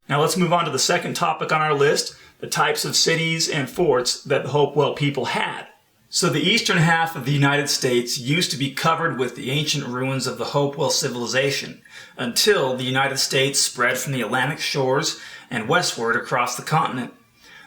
Now let's move on to the second topic on our list, the types of cities and forts that the Hopewell people had. So the eastern half of the United States used to be covered with the ancient ruins of the Hopewell civilization until the United States spread from the Atlantic shores and westward across the continent.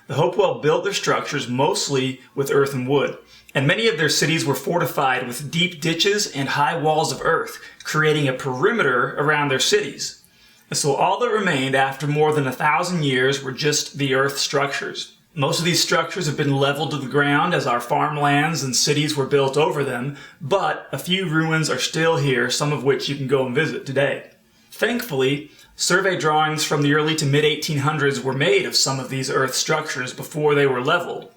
The Hopewell built their structures mostly with earth and wood, and many of their cities were fortified with deep ditches and high walls of earth, creating a perimeter around their cities. And so all that remained after more than 1,000 years were just the earth structures. Most of these structures have been leveled to the ground as our farmlands and cities were built over them, but a few ruins are still here, some of which you can go and visit today. Thankfully, survey drawings from the early to mid-1800s were made of some of these earth structures before they were leveled.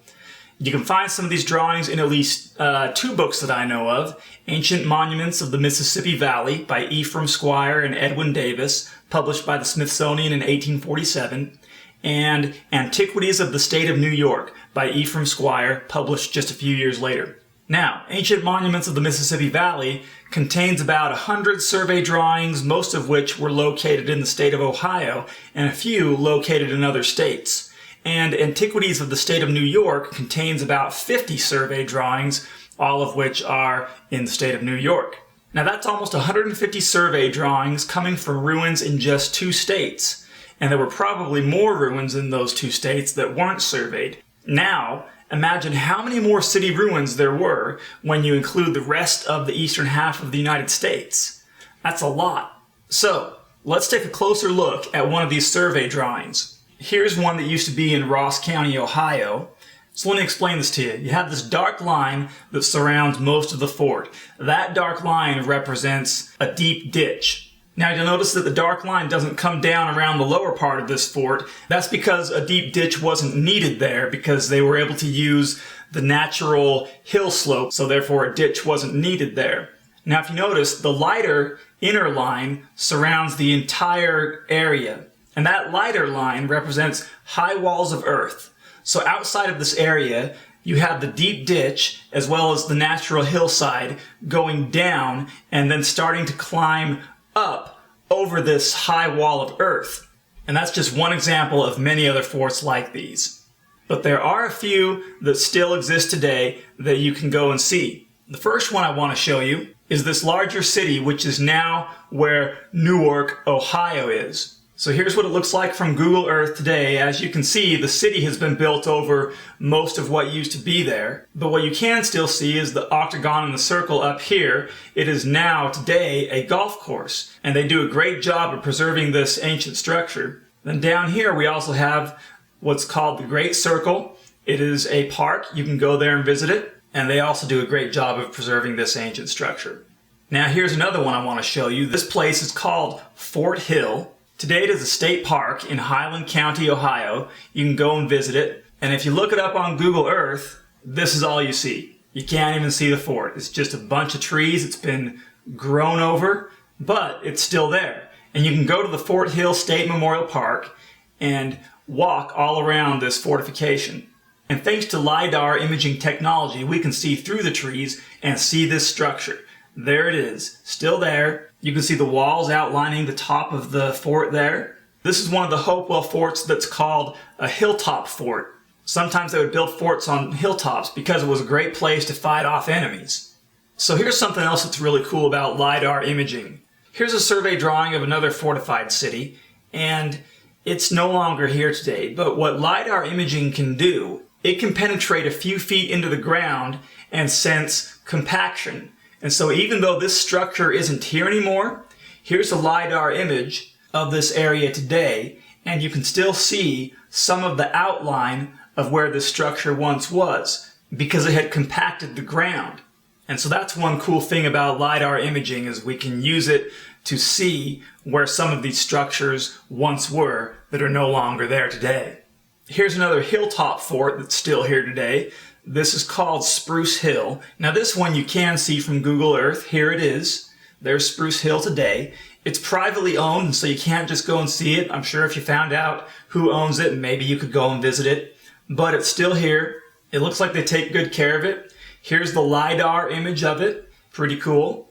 You can find some of these drawings in at least 2 books that I know of: Ancient Monuments of the Mississippi Valley by Ephraim Squire and Edwin Davis, published by the Smithsonian in 1847, and Antiquities of the State of New York by Ephraim Squire, published just a few years later. Now, Ancient Monuments of the Mississippi Valley contains about 100 survey drawings, most of which were located in the state of Ohio, and a few located in other states. And Antiquities of the State of New York contains about 50 survey drawings, all of which are in the state of New York. Now that's almost 150 survey drawings coming from ruins in just 2 states. And there were probably more ruins in those 2 states that weren't surveyed. Now, imagine how many more city ruins there were when you include the rest of the eastern half of the United States. That's a lot. So, let's take a closer look at one of these survey drawings. Here's one that used to be in Ross County, Ohio. So let me explain this to you. You have this dark line that surrounds most of the fort. That dark line represents a deep ditch. Now you'll notice that the dark line doesn't come down around the lower part of this fort. That's because a deep ditch wasn't needed there, because they were able to use the natural hill slope, so therefore a ditch wasn't needed there. Now if you notice, the lighter inner line surrounds the entire area, and that lighter line represents high walls of earth. So outside of this area, you have the deep ditch as well as the natural hillside going down and then starting to climb up over this high wall of earth. And that's just one example of many other forts like these. But there are a few that still exist today that you can go and see. The first one I want to show you is this larger city, which is now where Newark, Ohio is. So here's what it looks like from Google Earth today. As you can see, the city has been built over most of what used to be there. But what you can still see is the octagon and the circle up here. It is now, today, a golf course. And they do a great job of preserving this ancient structure. Then down here we also have what's called the Great Circle. It is a park. You can go there and visit it. And they also do a great job of preserving this ancient structure. Now here's another one I want to show you. This place is called Fort Hill. Today it is a state park in Highland County, Ohio. You can go and visit it. And if you look it up on Google Earth, this is all you see. You can't even see the fort. It's just a bunch of trees. It's been grown over, but it's still there. And you can go to the Fort Hill State Memorial Park and walk all around this fortification. And thanks to LiDAR imaging technology, we can see through the trees and see this structure. There it is, still there. You can see the walls outlining the top of the fort there. This is one of the Hopewell forts that's called a hilltop fort. Sometimes they would build forts on hilltops because it was a great place to fight off enemies. So here's something else that's really cool about LiDAR imaging. Here's a survey drawing of another fortified city, and it's no longer here today, but what LiDAR imaging can do, it can penetrate a few feet into the ground and sense compaction. And so even though this structure isn't here anymore, here's a LiDAR image of this area today, and you can still see some of the outline of where this structure once was, because it had compacted the ground. And so that's one cool thing about LiDAR imaging, is we can use it to see where some of these structures once were that are no longer there today. Here's another hilltop fort that's still here today. This is called Spruce Hill. Now this one you can see from Google Earth. Here it is. There's Spruce Hill today. It's privately owned, so you can't just go and see it. I'm sure if you found out who owns it, maybe you could go and visit it. But it's still here. It looks like they take good care of it. Here's the LiDAR image of it. Pretty cool.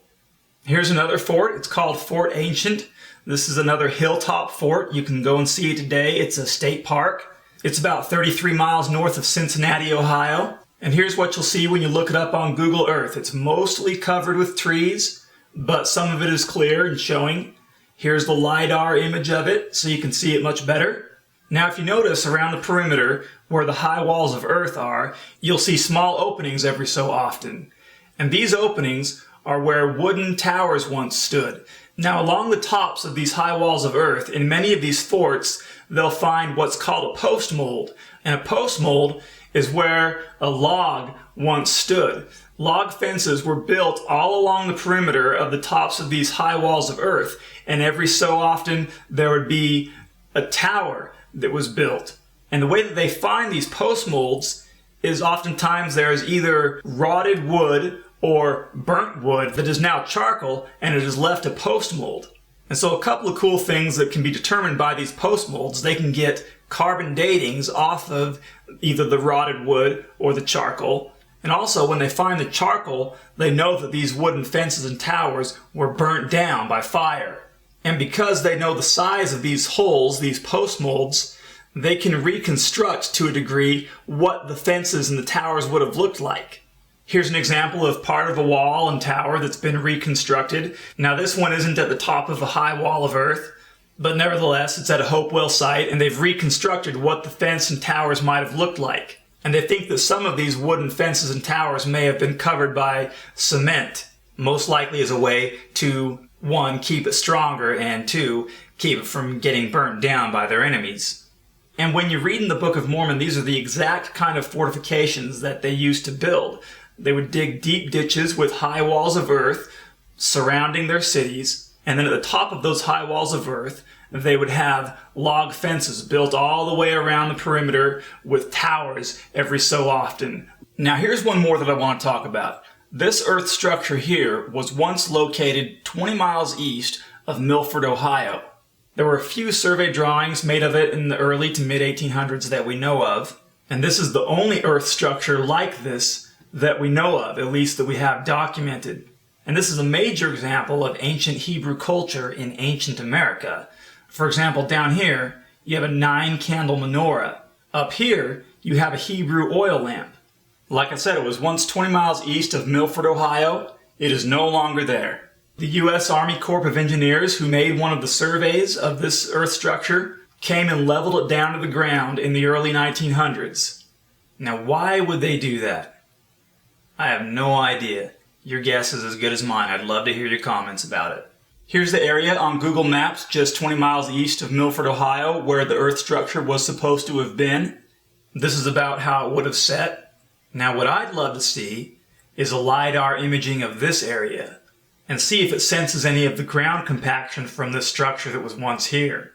Here's another fort. It's called Fort Ancient. This is another hilltop fort. You can go and see it today. It's a state park. It's about 33 miles north of Cincinnati, Ohio. And here's what you'll see when you look it up on Google Earth. It's mostly covered with trees, but some of it is clear and showing. Here's the LiDAR image of it, so you can see it much better. Now, if you notice around the perimeter where the high walls of earth are, you'll see small openings every so often. And these openings are where wooden towers once stood. Now, along the tops of these high walls of earth, in many of these forts, they'll find what's called a post mold. And a post mold is where a log once stood. Log fences were built all along the perimeter of the tops of these high walls of earth, and every so often there would be a tower that was built. And the way that they find these post molds is oftentimes there is either rotted wood or burnt wood that is now charcoal, and it has left a post mold. And so a couple of cool things that can be determined by these post molds, they can get carbon datings off of either the rotted wood or the charcoal. And also when they find the charcoal, they know that these wooden fences and towers were burnt down by fire. And because they know the size of these holes, these post molds, they can reconstruct to a degree what the fences and the towers would have looked like. Here's an example of part of a wall and tower that's been reconstructed. Now this one isn't at the top of a high wall of earth, but nevertheless it's at a Hopewell site, and they've reconstructed what the fence and towers might have looked like. And they think that some of these wooden fences and towers may have been covered by cement, most likely as a way to, one, keep it stronger, and two, keep it from getting burnt down by their enemies. And when you read in the Book of Mormon, these are the exact kind of fortifications that they used to build. They would dig deep ditches with high walls of earth surrounding their cities, and then at the top of those high walls of earth, they would have log fences built all the way around the perimeter with towers every so often. Now here's one more that I want to talk about. This earth structure here was once located 20 miles east of Milford, Ohio. There were a few survey drawings made of it in the early to mid-1800s that we know of, and this is the only earth structure like this that we know of, at least that we have documented. And this is a major example of ancient Hebrew culture in ancient America. For example, down here, you have a 9-candle menorah. Up here, you have a Hebrew oil lamp. Like I said, it was once 20 miles east of Milford, Ohio. It is no longer there. The U.S. Army Corps of Engineers, who made one of the surveys of this earth structure, came and leveled it down to the ground in the early 1900s. Now, why would they do that? I have no idea. Your guess is as good as mine. I'd love to hear your comments about it. Here's the area on Google Maps just 20 miles east of Milford, Ohio, where the earth structure was supposed to have been. This is about how it would have set. Now what I'd love to see is a LiDAR imaging of this area and see if it senses any of the ground compaction from this structure that was once here.